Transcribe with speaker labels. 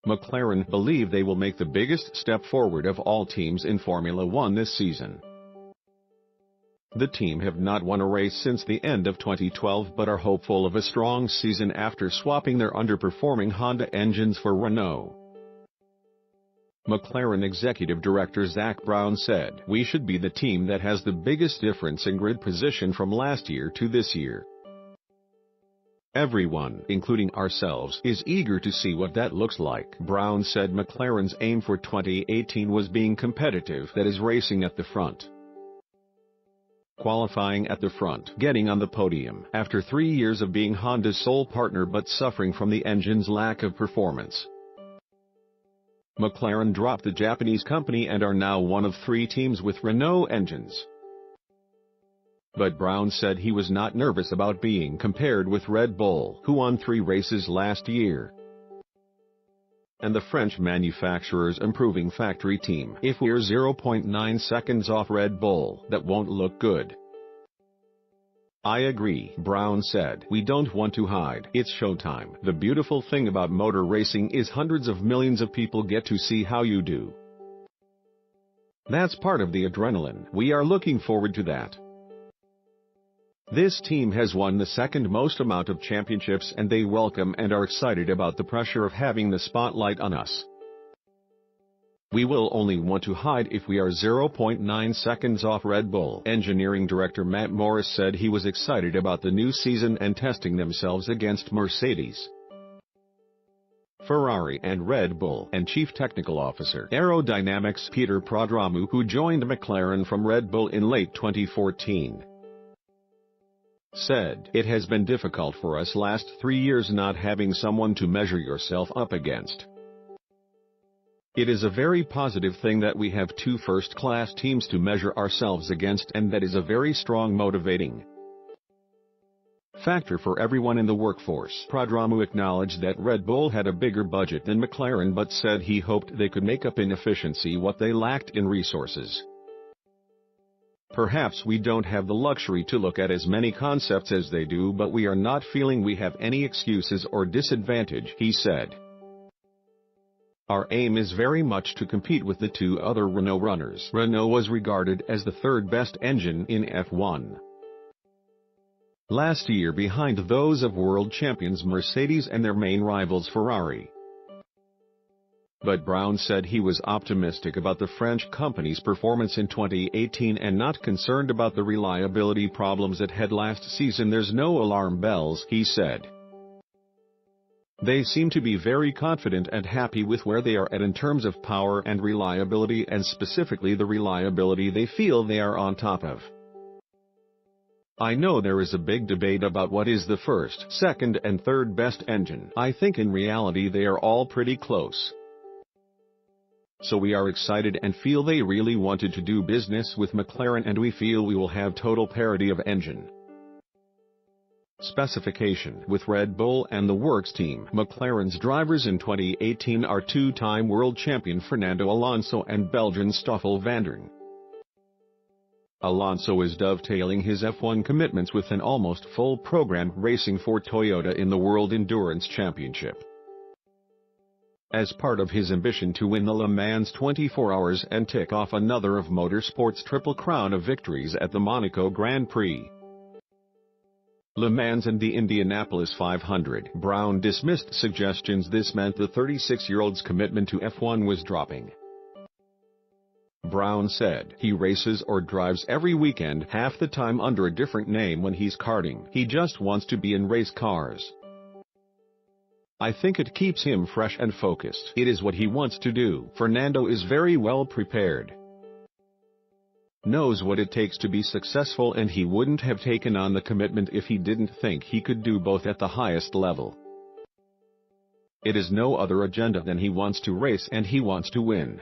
Speaker 1: McLaren believe they will make the biggest step forward of all teams in Formula One this season. The team have not won a race since the end of 2012 but are hopeful of a strong season after swapping their underperforming Honda engines for Renault. McLaren Executive Director Zak Brown said, "We should be the team that has the biggest difference in grid position from last year to this year. Everyone, including ourselves, is eager to see what that looks like." Brown said McLaren's aim for 2018 was being competitive, that is racing at the front. Qualifying at the front, getting on the podium, after 3 years of being Honda's sole partner but suffering from the engine's lack of performance. McLaren dropped the Japanese company and are now one of 3 teams with Renault engines. But Brown said he was not nervous about being compared with Red Bull, who won 3 races last year, and the French manufacturer's improving factory team. "If we're 0.9 seconds off Red Bull, that won't look good." "I agree," Brown said. "We don't want to hide. It's showtime. The beautiful thing about motor racing is hundreds of millions of people get to see how you do. That's part of the adrenaline. We are looking forward to that. This team has won the second most amount of championships and they welcome and are excited about the pressure of having the spotlight on us. We will only want to hide if we are 0.9 seconds off Red Bull." Engineering Director Matt Morris said he was excited about the new season and testing themselves against Mercedes, Ferrari and Red Bull, and Chief Technical Officer Aerodynamics Peter Prodromou, who joined McLaren from Red Bull in late 2014, said, "It has been difficult for us last 3 years not having someone to measure yourself up against. It is a very positive thing that we have 2 first-class teams to measure ourselves against, and that is a very strong motivating factor for everyone in the workforce." Prodromou acknowledged that Red Bull had a bigger budget than McLaren but said he hoped they could make up in efficiency what they lacked in resources. "Perhaps we don't have the luxury to look at as many concepts as they do, but we are not feeling we have any excuses or disadvantage," he said. "Our aim is very much to compete with the 2 other Renault runners." Renault was regarded as the 3rd best engine in F1 last year, behind those of world champions Mercedes and their main rivals Ferrari. But Brown said he was optimistic about the French company's performance in 2018 and not concerned about the reliability problems it had last season. "There's no alarm bells," he said. "They seem to be very confident and happy with where they are at in terms of power and reliability, and specifically the reliability they feel they are on top of. I know there is a big debate about what is the first, second and third best engine. I think in reality they are all pretty close. So we are excited and feel they really wanted to do business with McLaren, and we feel we will have total parity of engine specification with Red Bull and the works team." McLaren's drivers in 2018 are 2-time world champion Fernando Alonso and Belgian Stoffel Vandoorne. Alonso is dovetailing his F1 commitments with an almost full program racing for Toyota in the World Endurance Championship, as part of his ambition to win the Le Mans 24 Hours and tick off another of motorsport's Triple Crown of victories at the Monaco Grand Prix, Le Mans and the Indianapolis 500. Brown dismissed suggestions this meant the 36-year-old's commitment to F1 was dropping. Brown said, "He races or drives every weekend, half the time under a different name when he's karting. He just wants to be in race cars. I think it keeps him fresh and focused. It is what he wants to do." Fernando is very well prepared, knows what it takes to be successful, and he wouldn't have taken on the commitment if he didn't think he could do both at the highest level. It is no other agenda than he wants to race and he wants to win.